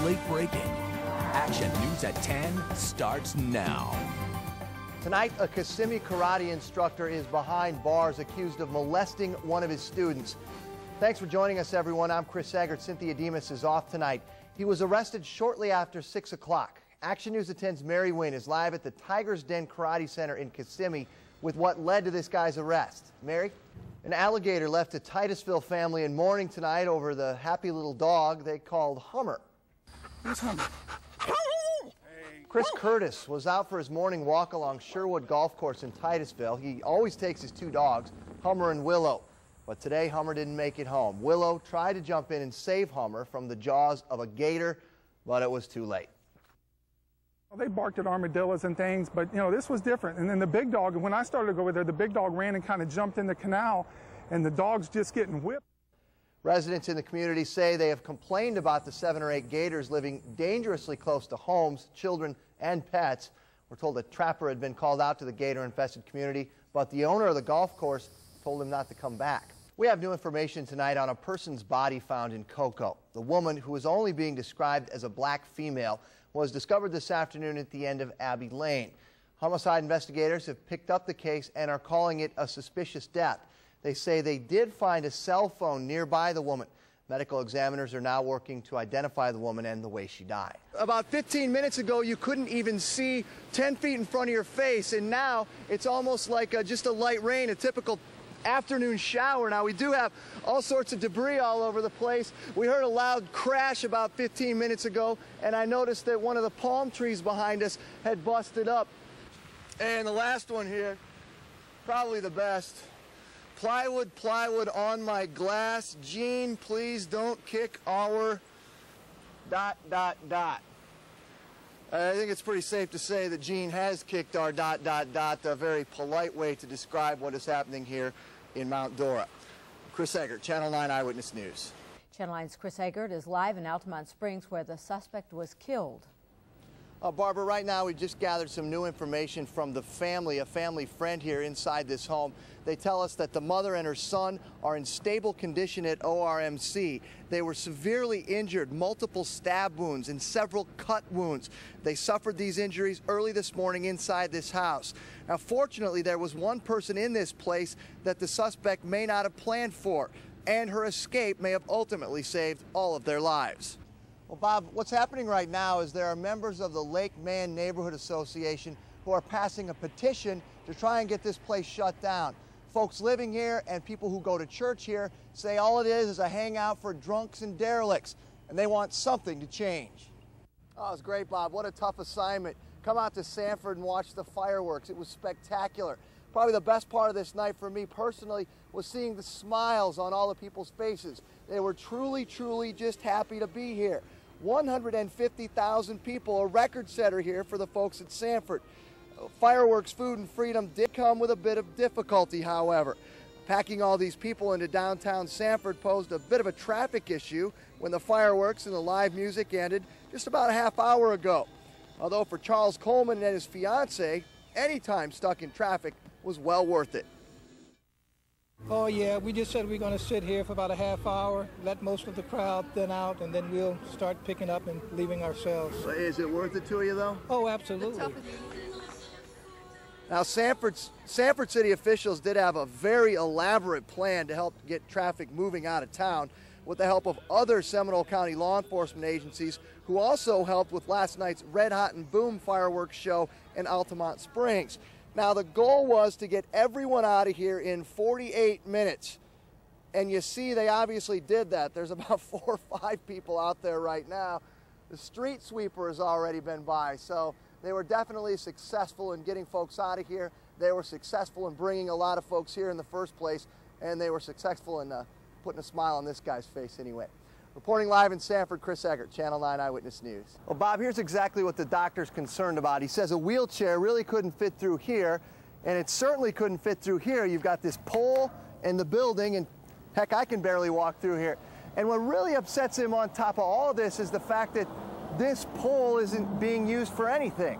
late breaking. Action News at 10 starts now. Tonight, a Kissimmee karate instructor is behind bars accused of molesting one of his students. Thanks for joining us, everyone. I'm Chris Egert. Cynthia Demas is off tonight. He was arrested shortly after 6 o'clock. Action News at 10's Mary Wynn is live at the Tiger's Den Karate Center in Kissimmee with what led to this guy's arrest. Mary? An alligator left a Titusville family in mourning tonight over the happy little dog they called Hummer. Who's Hummer? Chris Curtis was out for his morning walk along Sherwood Golf Course in Titusville. He always takes his two dogs, Hummer and Willow. But today, Hummer didn't make it home. Willow tried to jump in and save Hummer from the jaws of a gator, but it was too late. Well, they barked at armadillos and things, but, you know, this was different. And then the big dog, when I started to go with her, the big dog ran and kind of jumped in the canal, and the dog's just getting whipped. Residents in the community say they have complained about the 7 or 8 gators living dangerously close to homes, children, and pets. We're told a trapper had been called out to the gator-infested community, but the owner of the golf course told him not to come back. We have new information tonight on a person's body found in Cocoa. The woman, who is only being described as a black female, was discovered this afternoon at the end of Abbey Lane. Homicide investigators have picked up the case and are calling it a suspicious death. They say they did find a cell phone nearby the woman. Medical examiners are now working to identify the woman and the way she died. About 15 minutes ago, you couldn't even see 10 feet in front of your face, and now it's almost like just a light rain, a typical afternoon shower. Now, we do have all sorts of debris all over the place. We heard a loud crash about 15 minutes ago, and I noticed that one of the palm trees behind us had busted up. And the last one here, probably the best. Plywood, plywood on my glass. Gene, please don't kick our ... I think it's pretty safe to say that Gene has kicked our ... a very polite way to describe what is happening here in Mount Dora. Chris Egert, Channel 9 Eyewitness News. Channel 9's Chris Egert is live in Altamont Springs, where the suspect was killed. Barbara, right now we just gathered some new information from the family, a family friend here inside this home. They tell us that the mother and her son are in stable condition at ORMC. They were severely injured, multiple stab wounds and several cut wounds. They suffered these injuries early this morning inside this house. Now, fortunately, there was one person in this place that the suspect may not have planned for, and her escape may have ultimately saved all of their lives. Well, Bob, what's happening right now is there are members of the Lake Man Neighborhood Association who are passing a petition to try and get this place shut down. Folks living here and people who go to church here say all it is a hangout for drunks and derelicts, and they want something to change. Oh, it's great, Bob. What a tough assignment. Come out to Sanford and watch the fireworks. It was spectacular. Probably the best part of this night for me personally was seeing the smiles on all the people's faces. They were truly, truly just happy to be here. 150,000 people, a record setter here for the folks at Sanford. Fireworks, food, and freedom did come with a bit of difficulty, however. Packing all these people into downtown Sanford posed a bit of a traffic issue when the fireworks and the live music ended just about a half hour ago. Although for Charles Coleman and his fiancée, any time stuck in traffic was well worth it. Oh yeah, we just said we're going to sit here for about a half hour, let most of the crowd thin out, and then we'll start picking up and leaving ourselves. Is it worth it to you, though? Oh, absolutely. Now, Sanford City officials did have a very elaborate plan to help get traffic moving out of town with the help of other Seminole County law enforcement agencies who also helped with last night's Red Hot and Boom fireworks show in Altamont Springs. Now, the goal was to get everyone out of here in 48 minutes. And you see, they obviously did that. There's about 4 or 5 people out there right now. The street sweeper has already been by, so they were definitely successful in getting folks out of here. They were successful in bringing a lot of folks here in the first place, and they were successful in putting a smile on this guy's face anyway. Reporting live in Sanford, Chris Egert, Channel 9 Eyewitness News. Well, Bob, here's exactly what the doctor's concerned about. He says a wheelchair really couldn't fit through here, and it certainly couldn't fit through here. You've got this pole and the building, and heck, I can barely walk through here. And what really upsets him on top of all of this is the fact that this pole isn't being used for anything.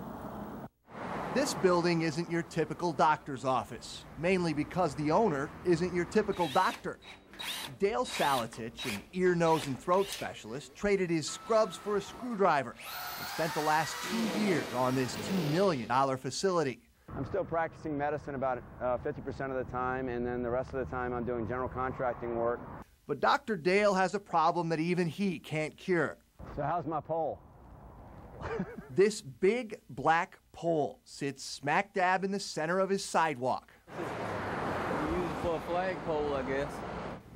This building isn't your typical doctor's office, mainly because the owner isn't your typical doctor. Dale Salatich, an ear, nose, and throat specialist, traded his scrubs for a screwdriver and spent the last 2 years on this $2 million facility. I'm still practicing medicine about 50% of the time, and then the rest of the time I'm doing general contracting work. But Dr. Dale has a problem that even he can't cure. So how's my pole? This big black pole sits smack dab in the center of his sidewalk. You use it for a flagpole, I guess.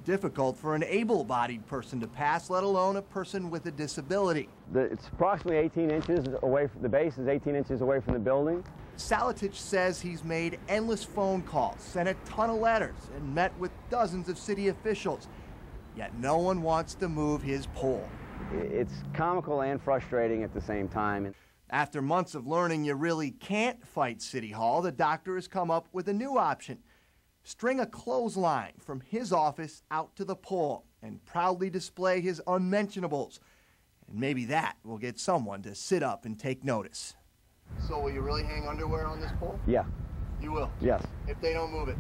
Difficult for an able-bodied person to pass, let alone a person with a disability. It's approximately 18 inches away from the base, is 18 inches away from the building. Salatich says he's made endless phone calls, sent a ton of letters, and met with dozens of city officials. Yet no one wants to move his pole. It's comical and frustrating at the same time. After months of learning you really can't fight City Hall, the doctor has come up with a new option. String a clothesline from his office out to the pole and proudly display his unmentionables. And maybe that will get someone to sit up and take notice. So will you really hang underwear on this pole? Yeah. You will? Yes. If they don't move it.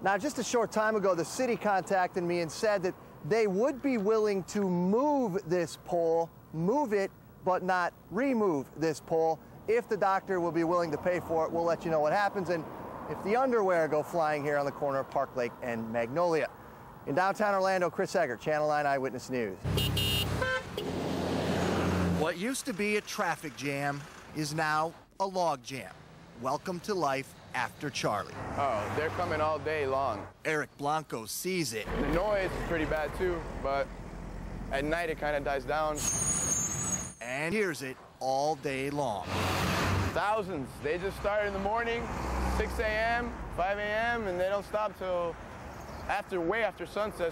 Now, just a short time ago, the city contacted me and said that they would be willing to move this pole, move it, but not remove this pole. If the doctor will be willing to pay for it, we'll let you know what happens. And if the underwear go flying here on the corner of Park Lake and Magnolia. In downtown Orlando, Chris Egert, Channel 9 Eyewitness News. What used to be a traffic jam is now a log jam. Welcome to life after Charlie. Oh, they're coming all day long. Eric Blanco sees it. The noise is pretty bad too, but at night it kind of dies down. And hears it all day long. Thousands. They just start in the morning, 6 a.m., 5 a.m., and they don't stop till way after sunset.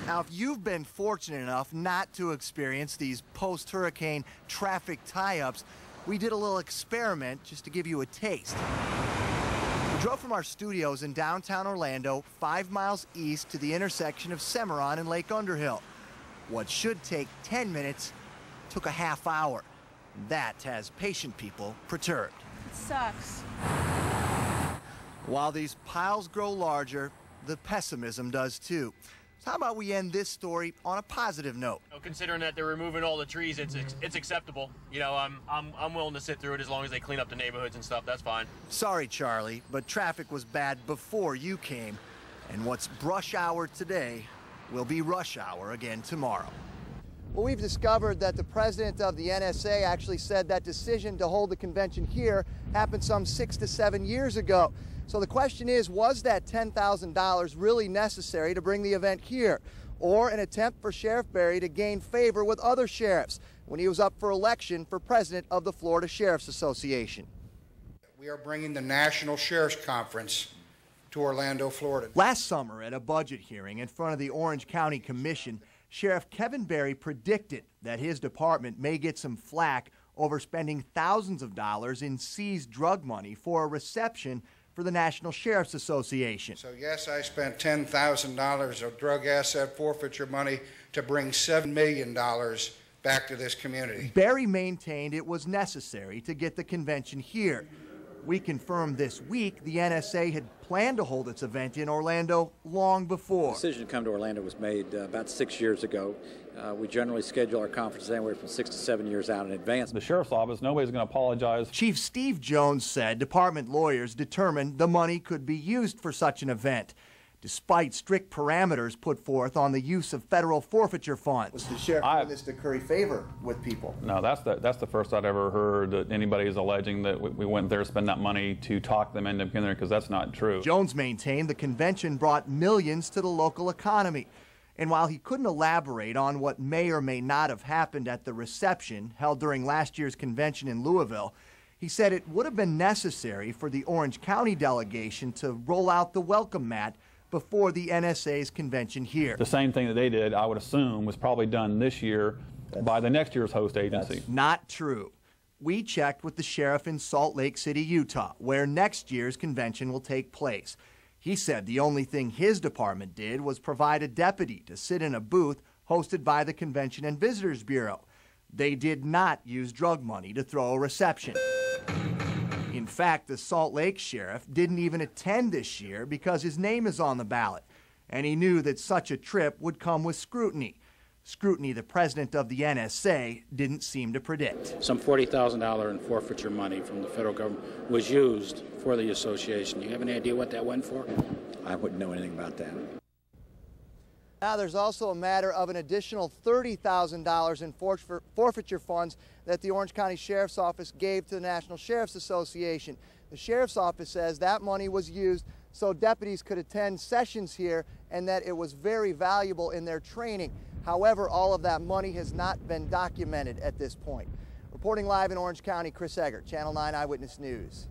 Now, if you've been fortunate enough not to experience these post-hurricane traffic tie-ups, we did a little experiment just to give you a taste. We drove from our studios in downtown Orlando 5 miles east to the intersection of Cimarron and Lake Underhill. What should take 10 minutes took a half hour. That has patient people perturbed. It sucks. While these piles grow larger, the pessimism does too. So how about we end this story on a positive note? Considering that they're removing all the trees, it's acceptable. You know, I'm willing to sit through it as long as they clean up the neighborhoods and stuff. That's fine. Sorry, Charlie, but traffic was bad before you came, and what's brush hour today will be rush hour again tomorrow. Well, we've discovered that the president of the NSA actually said that decision to hold the convention here happened some 6 to 7 years ago. So the question is, was that $10,000 really necessary to bring the event here? Or an attempt for Sheriff Berry to gain favor with other sheriffs when he was up for election for president of the Florida Sheriff's Association? We are bringing the National Sheriff's Conference to Orlando, Florida. Last summer at a budget hearing in front of the Orange County Commission, Sheriff Kevin Berry predicted that his department may get some flack over spending thousands of dollars in seized drug money for a reception for the National Sheriff's Association. So yes, I spent $10,000 of drug asset forfeiture money to bring $7 million back to this community. Berry maintained it was necessary to get the convention here. We confirmed this week the NSA had planned to hold its event in Orlando long before. The decision to come to Orlando was made about 6 years ago. We generally schedule our conferences anywhere from 6 to 7 years out in advance. The sheriff's office, nobody's going to apologize. Chief Steve Jones said department lawyers determined the money could be used for such an event, despite strict parameters put forth on the use of federal forfeiture funds. Was the sheriff doing this to curry favor with people? No, that's the first I'd ever heard that anybody is alleging that we went there to spend that money to talk them into being there, because that's not true. Jones maintained the convention brought millions to the local economy. And while he couldn't elaborate on what may or may not have happened at the reception held during last year's convention in Louisville, he said it would have been necessary for the Orange County delegation to roll out the welcome mat before the NSA's convention here. The same thing that they did, I would assume, was probably done this year by the next year's host agency. That's not true. We checked with the sheriff in Salt Lake City, Utah, where next year's convention will take place. He said the only thing his department did was provide a deputy to sit in a booth hosted by the Convention and Visitors Bureau. They did not use drug money to throw a reception. In fact, the Salt Lake sheriff didn't even attend this year because his name is on the ballot. and he knew that such a trip would come with scrutiny. Scrutiny the president of the NSA didn't seem to predict. Some $40,000 in forfeiture money from the federal government was used for the association. You have any idea what that went for? I wouldn't know anything about that. Now there's also a matter of an additional $30,000 in forfeiture funds that the Orange County Sheriff's Office gave to the National Sheriff's Association. The Sheriff's Office says that money was used so deputies could attend sessions here and that it was very valuable in their training. However, all of that money has not been documented at this point. Reporting live in Orange County, Chris Egert, Channel 9 Eyewitness News.